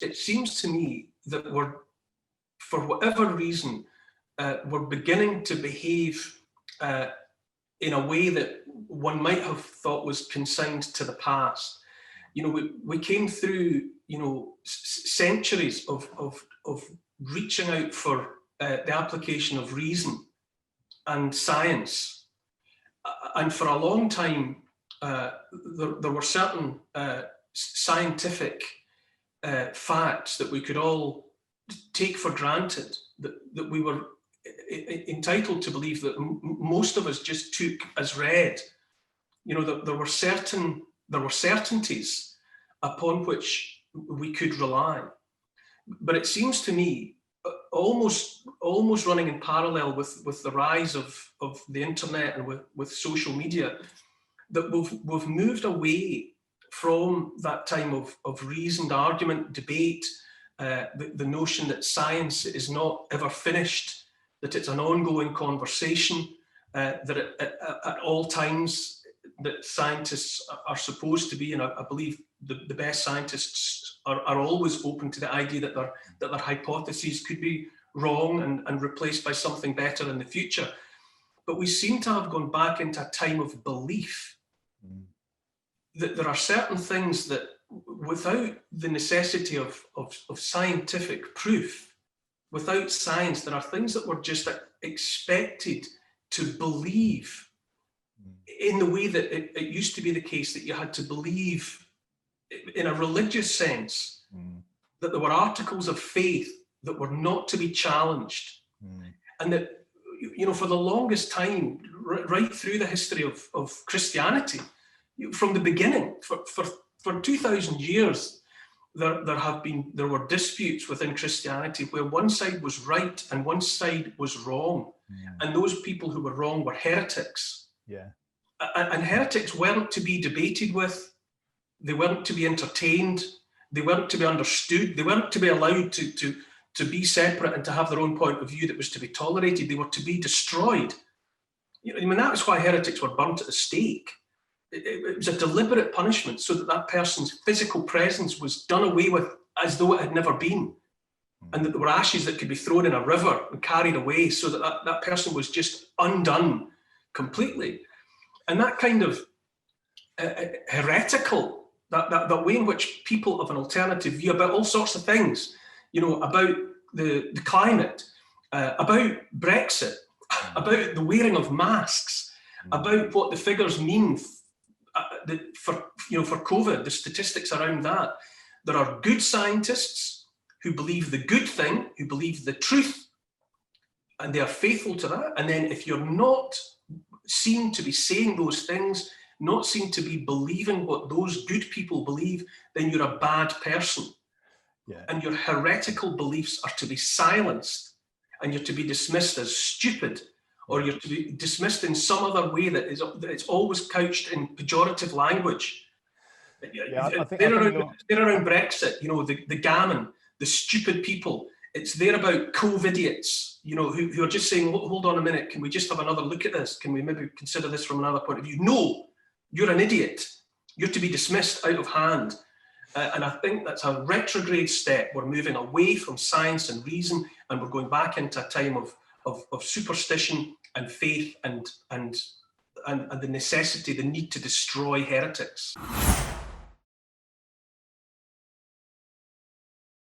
it seems to me that we're, for whatever reason, we're beginning to behave in a way that one might have thought was consigned to the past. You know, we came through, you know, centuries of reaching out for the application of reason and science. And for a long time, there were certain scientific facts that we could all take for granted, that we were entitled to believe, that most of us just took as read. You know, that there were certainties upon which we could rely. But it seems to me, almost running in parallel with the rise of the internet and with social media, that we've moved away from that time of reasoned argument, debate, the notion that science is not ever finished, that it's an ongoing conversation, that at all times that scientists are supposed to be, and I believe the best scientists are always open to the idea that their hypotheses could be wrong and replaced by something better in the future. But we seem to have gone back into a time of belief that there are certain things that, without the necessity of scientific proof, without science, there are things that we're just expected to believe in the way that it used to be the case, that you had to believe in a religious sense, that there were articles of faith that were not to be challenged. And that, you know, for the longest time, right through the history of Christianity, from the beginning, for 2,000 years, there were disputes within Christianity where one side was right and one side was wrong. And those people who were wrong were heretics. And heretics weren't to be debated with, they weren't to be entertained, they weren't to be understood, they weren't to be allowed to be separate and to have their own point of view that was to be tolerated. They were to be destroyed. You know, I mean, that was why heretics were burnt at the stake. It was a deliberate punishment so that person's physical presence was done away with as though it had never been. And that there were ashes that could be thrown in a river and carried away so that person was just undone completely. And that kind of heretical, that way in which people of an alternative view about all sorts of things, you know, about the climate, about Brexit, about the wearing of masks, about what the figures mean for COVID, the statistics around that. There are good scientists who believe the good thing, who believe the truth, and they are faithful to that. And then if you're not seen to be saying those things, not seen to be believing what those good people believe, then you're a bad person. And your heretical beliefs are to be silenced, and you're to be dismissed as stupid, or you're to be dismissed in some other way that it's always couched in pejorative language. They're around Brexit, you know, the gammon, the stupid people. It's there about COVID-idiots, you know, who are just saying, hold on a minute, can we just have another look at this? Can we maybe consider this from another point of view? No, you're an idiot. You're to be dismissed out of hand. And I think that's a retrograde step. We're moving away from science and reason, and we're going back into a time of superstition and faith and the necessity, the need to destroy heretics.